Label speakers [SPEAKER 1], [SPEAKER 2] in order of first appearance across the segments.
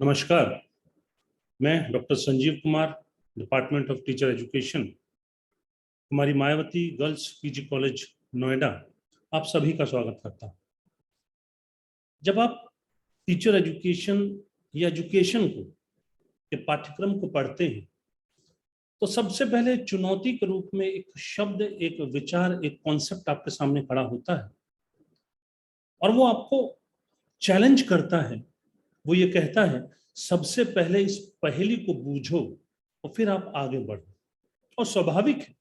[SPEAKER 1] नमस्कार। मैं doctor Sanjeev Kumar, department of teacher education, हमारी Mayawati girls PG college Noida, आप सभी का स्वागत करता हूं। जब आप टीचर एजुकेशन या एजुकेशन को के पाठ्यक्रम को पढ़ते हैं तो सबसे पहले चुनौती के रूप में एक शब्द, एक विचार, एक कॉन्सेप्ट आपके सामने खड़ा होता है और वो आपको चैलेंज करता है। वो ये कहता है, सबसे पहले इस पहेली को बूझो और फिर आप आगे बढ़ो। और स्वाभाविक है,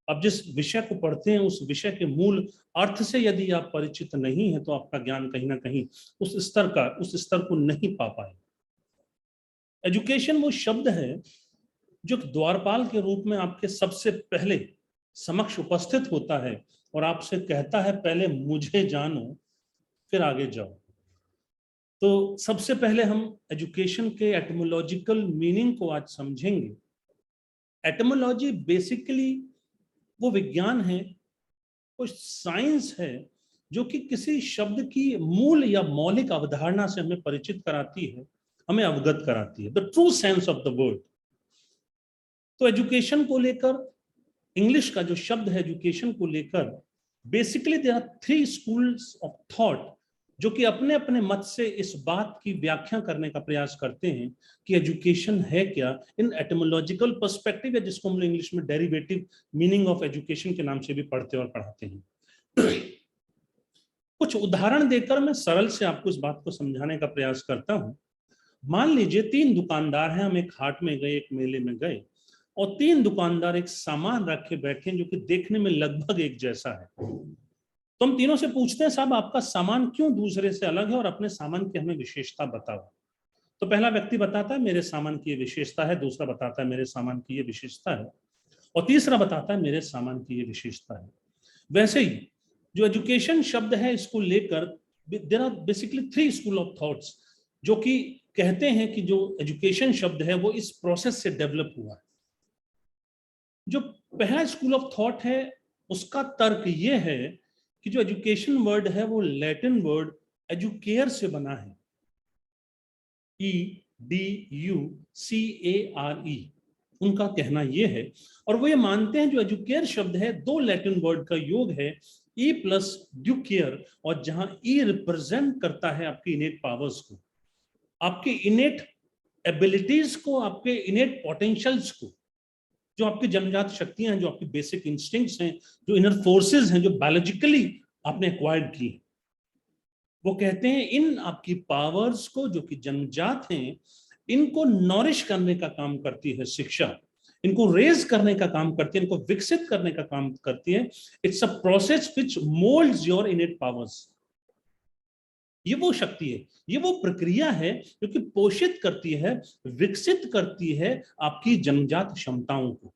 [SPEAKER 1] आप जिस विषय को पढ़ते हैं उस विषय के मूल अर्थ से यदि आप परिचित नहीं है तो आपका ज्ञान कहीं ना कहीं उस स्तर को नहीं पा पाए। एजुकेशन वो शब्द है जो द्वारपाल के रूप में आपके सबसे पहले समक्ष उपस्थित होता है और आपसे कहता है, पहले मुझे जानो फिर आगे जाओ। तो सबसे पहले हम एजुकेशन के एटिमोलॉजिकल मीनिंग को आज समझेंगे। एटिमोलॉजी बेसिकली वो विज्ञान है, वो साइंस है जो कि किसी शब्द की मूल या मौलिक अवधारणा से हमें परिचित कराती है, हमें अवगत कराती है, the true sense of the word. तो एजुकेशन को लेकर, इंग्लिश का जो शब्द है एजुकेशन को लेकर, basically there are 3 schools of thought जो कि अपने अपने मत से इस बात की व्याख्या करने का प्रयास करते हैं कि एजुकेशन है क्या इन एटिमोलॉजिकल पर्सपेक्टिव, या जिसको हम इंग्लिश में डेरिवेटिव मीनिंग ऑफ एजुकेशन के नाम से भी पढ़ते और पढ़ाते हैं। कुछ उदाहरण देकर मैं सरल से आपको इस बात को समझाने का प्रयास करता हूं। मान लीजिए 3 दुकानदार हैं, हम एक हाट में गए, एक मेले में गए और 3 दुकानदार एक सामान रखे बैठे हैं जो कि देखने में लगभग एक जैसा है। तो हम तीनों से पूछते हैं, साहब आपका सामान क्यों दूसरे से अलग है और अपने सामान की हमें विशेषता बताओ। तो पहला व्यक्ति बताता है मेरे सामान की ये विशेषता है, दूसरा बताता है मेरे सामान की ये विशेषता है और तीसरा बताता है मेरे सामान की ये विशेषता है। वैसे ही जो एजुकेशन शब्द है इसको लेकर there are basically 3 school of thoughts जो कि कहते हैं कि जो एजुकेशन शब्द है वो इस प्रोसेस से डेवलप हुआ है। जो पहला स्कूल ऑफ थॉट है उसका तर्क ये है कि जो एजुकेशन वर्ड है वो लैटिन वर्ड एजुकेयर से बना है, EDUCARE। उनका कहना यह है और वो ये मानते हैं जो एजुकेयर शब्द है 2 लैटिन वर्ड का योग है, E प्लस ड्यूकेयर, और जहां E रिप्रेजेंट करता है आपकी इनेट पावर्स को, आपकी इनेट एबिलिटीज को, आपके इनेट पोटेंशियल्स को, जो आपकी जन्मजात शक्तियां हैं, जो आपकी बेसिक इंस्टिंक्ट्स हैं, जो इनर फोर्सेस हैं, जो बायोलॉजिकली आपने एक्वायर्ड की। वो कहते हैं इन आपकी पावर्स को जो कि जन्मजात हैं, इनको नॉरिश करने का काम करती है शिक्षा, इनको रेज करने का काम करती है, इनको विकसित करने का काम करती है। It's a process which moulds your innate powers. ये वो शक्ति है, ये वो प्रक्रिया है जो कि पोषित करती है, विकसित करती है आपकी जन्मजात क्षमताओं को।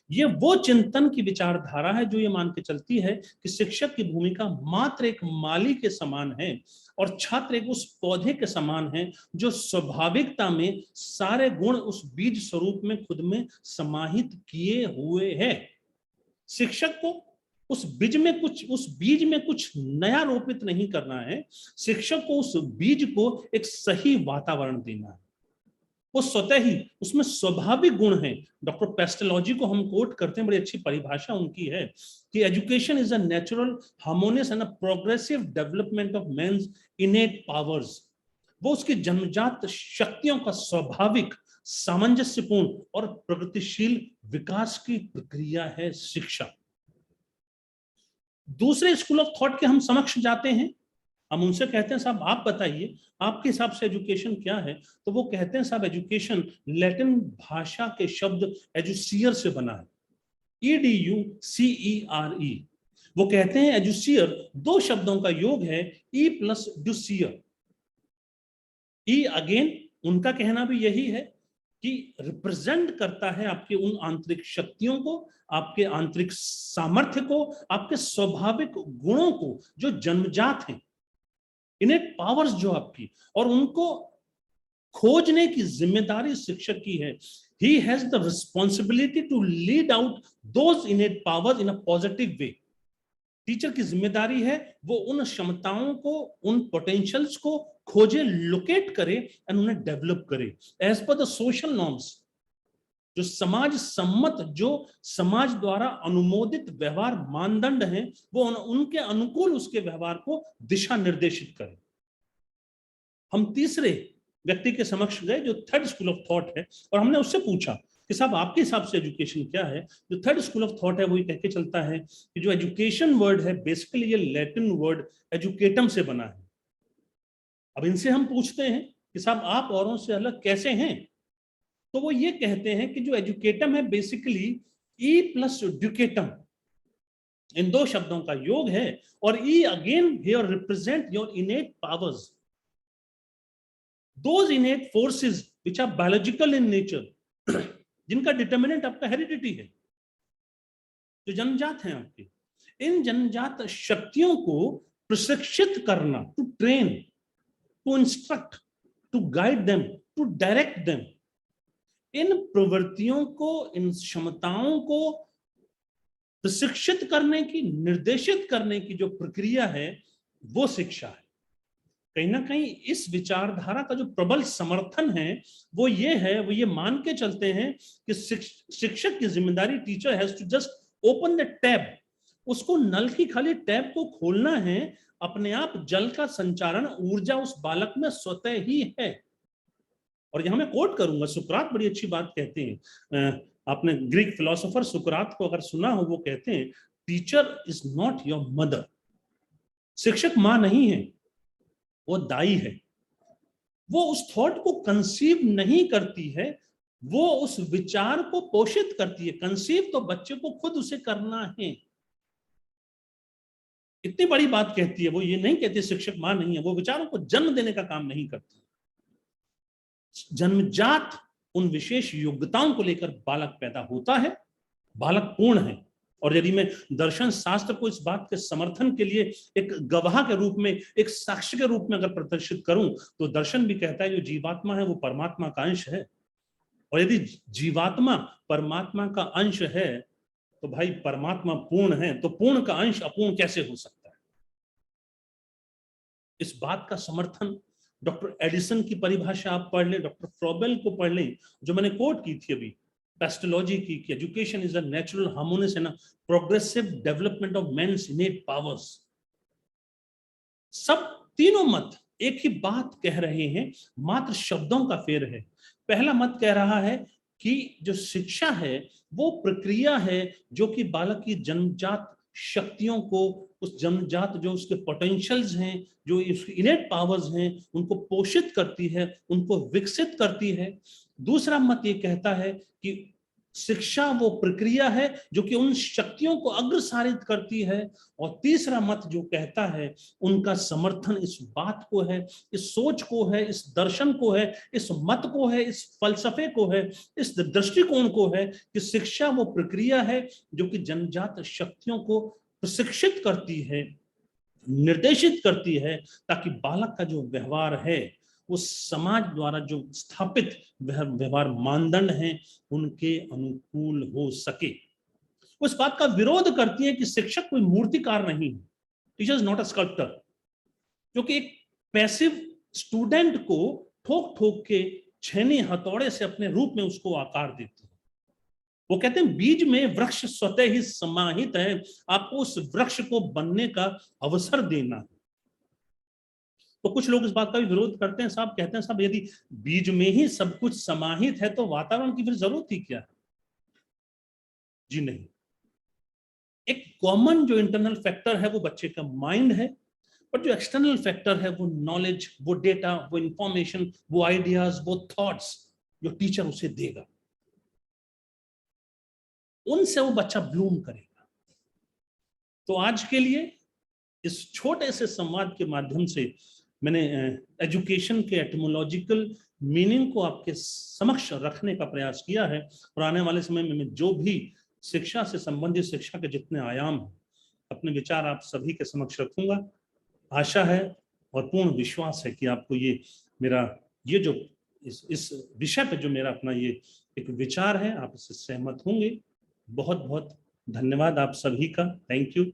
[SPEAKER 1] ये वो चिंतन की विचारधारा है जो ये मान के चलती है कि शिक्षक की भूमिका मात्र एक माली के समान है और छात्र एक उस पौधे के समान है जो स्वाभाविकता में सारे गुण उस बीज स्वरूप में खुद में समाहित किए हुए है। शिक्षक को उस बीज में कुछ नया रोपित नहीं करना है, शिक्षक को उस बीज को एक सही वातावरण देना है। वो स्वतः ही उसमें स्वाभाविक गुण है। डॉक्टर पेस्टोलॉजी को हम कोट करते हैं, बड़ी अच्छी परिभाषा उनकी है कि education is a natural, harmonious and a progressive development of men's innate powers. वो उसकी जन्मजात शक्तियों का स्वाभाविक, सामंजस्यपूर्ण और प्रगतिशील विकास की प्रक्रिया है शिक्षा। दूसरे स्कूल ऑफ थॉट के हम समक्ष जाते हैं, हम उनसे कहते हैं साहब आप बताइए आपके हिसाब से एजुकेशन क्या है। तो वो कहते हैं साहब एजुकेशन लैटिन भाषा के शब्द एजुसियर से बना है, EDUCERE। वो कहते हैं एजुसियर 2 शब्दों का योग है, E प्लस ड्यूसियर। E अगेन उनका कहना भी यही है कि रिप्रेजेंट करता है आपके उन आंतरिक शक्तियों को, आपके आंतरिक सामर्थ्य को, आपके स्वाभाविक गुणों को जो जन्मजात हैं, इनेट पावर्स जो आपकी, और उनको खोजने की जिम्मेदारी शिक्षक की है। He has the responsibility to lead out those innate powers in a positive way. Teacher की जिम्मेदारी है वो उन क्षमताओं को, उन पोटेंशियल्स को खोजे, लोकेट करे एंड उन्हें डेवलप करे as per the social norms, जो समाज सम्मत, जो समाज द्वारा अनुमोदित व्यवहार मानदंड हैं, वो उनके अनुकूल उसके व्यवहार को दिशा निर्देशित करे। हम तीसरे व्यक्ति के समक्ष गए जो थर्ड स्कूल ऑफ थॉट है, और हमने उससे पूछा कि साहब आपके हिसाब से एजुकेशन क्या है। जो थर्ड स्कूल ऑफ थॉट है वो ये कह के चलता है कि जो एजुकेशन वर्ड है बेसिकली ये लैटिन वर्ड एजुकेटम से बना है। अब इनसे हम पूछते हैं कि साहब आप औरों से अलग कैसे हैं, तो वो ये कहते हैं कि जो एजुकेटम है बेसिकली ई प्लस ड्यूकेटम, इन दो शब्दों का योग है, और E again here represent your innate powers, those innate forces which are biological in nature, जिनका डिटर्मिनेंट आपका हेरिडिटी है, जो जन्मजात हैं आपके, इन जन्मजात शक्तियों को प्रशिक्षित करना, to train, to instruct, to guide them, to direct them, इन प्रवृत्तियों को, इन क्षमताओं को प्रशिक्षित करने की, निर्देशित करने की जो प्रक्रिया है वो शिक्षा है। कहीं ना कहीं इस विचारधारा का जो प्रबल समर्थन है वो ये मान के चलते हैं कि शिक्षक की जिम्मेदारी, teacher has to just open the tap, उसको नल की खाली टैब को खोलना है, अपने आप जल का संचारण, ऊर्जा उस बालक में स्वतः ही है। और यहां मैं कोट करूंगा, सुकरात बड़ी अच्छी बात कहते हैं, आपने ग्रीक फिलोसोफर सुकरात को अगर सुना हो, वो कहते हैं teacher is not your mother, शिक्षक मां नहीं है, वो दाई है। वो उस थॉट को कंसीव नहीं करती है, वो उस विचार को पोषित करती है। कंसीव तो बच्चे को खुद उसे करना है। इतनी बड़ी बात कहती है, वो ये नहीं कहती शिक्षक मां नहीं है, वो विचारों को जन्म देने का काम नहीं करती। जन्मजात उन विशेष योग्यताओं को लेकर बालक पैदा होता है, बालक पूर्ण है। और यदि मैं दर्शन शास्त्र को इस बात के समर्थन के लिए एक गवाह के रूप में, एक साक्ष्य के रूप में अगर प्रदर्शित करूं, तो दर्शन भी कहता है जो जीवात्मा है वो परमात्मा का अंश है। और यदि जीवात्मा परमात्मा का अंश है तो भाई परमात्मा पूर्ण है, तो पूर्ण का अंश अपूर्ण कैसे हो सकता है। इस बात का समर्थन डॉक्टर एडिसन की परिभाषा आप पढ़ लें, डॉक्टर फ्रॉबेल को पढ़ लें, जो मैंने कोट की थी अभी पेस्टोलॉजी की, कि education is a natural harmonious and progressive development of men's innate powers. सब तीनों मत एक ही बात कह रहे हैं, मात्र शब्दों का फेर है। पहला मत कह रहा है कि जो शिक्षा है वो प्रक्रिया है जो कि बालक की जन्मजात शक्तियों को, उस जन्मजात जो उसके पोटेंशियल्स हैं, जो उसके इनेट पावर्स हैं, उनको पोषित करती है, उनको विकसित करती है। दूसरा मत ये कहता है कि शिक्षा वो प्रक्रिया है जो कि उन शक्तियों को अग्रसारित करती है। और तीसरा मत जो कहता है, उनका समर्थन इस बात को है, इस सोच को है, इस दर्शन को है, इस मत को है, इस फलसफे को है, इस दृष्टिकोण को है कि शिक्षा वो प्रक्रिया है जो कि जन्मजात शक्तियों को प्रशिक्षित करती है, निर्देशित करती है, ताकि बालक का जो व्यवहार है वो समाज द्वारा जो स्थापित व्यवहार मानदंड हैं उनके अनुकूल हो सके। उस बात का विरोध करती है कि शिक्षक कोई मूर्तिकार नहीं है, teacher is not a sculptor, जो कि एक पैसिव स्टूडेंट को ठोक ठोक के छेनी हथौड़े से अपने रूप में उसको आकार देती है। वो कहते हैं बीज में वृक्ष स्वतः ही समाहित है, आपको उस वृक्ष को बनने का अवसर देना है। तो कुछ लोग इस बात का भी विरोध करते हैं, साहब कहते हैं साहब यदि बीज में ही सब कुछ समाहित है तो वातावरण की फिर जरूरत ही क्या है। जी नहीं, एक कॉमन जो इंटरनल फैक्टर है वो बच्चे का माइंड है, पर जो एक्सटर्नल फैक्टर है वो नॉलेज, वो डेटा, वो इंफॉर्मेशन, वो आइडियाज, वो थॉट्स जो टीचर उसे देगा, उनसे वो बच्चा ब्लूम करेगा। तो आज के लिए इस छोटे से संवाद के माध्यम से मैंने एजुकेशन के एटिमोलॉजिकल मीनिंग को आपके समक्ष रखने का प्रयास किया है। और आने वाले समय में जो भी शिक्षा से संबंधित, शिक्षा के जितने आयाम हैं, अपने विचार आप सभी के समक्ष रखूंगा। आशा है और पूर्ण विश्वास है कि आपको ये मेरा ये जो इस विषय पे जो मेरा अपना ये एक विचार है, आप इससे सहमत होंगे। बहुत बहुत धन्यवाद आप सभी का। Thank you.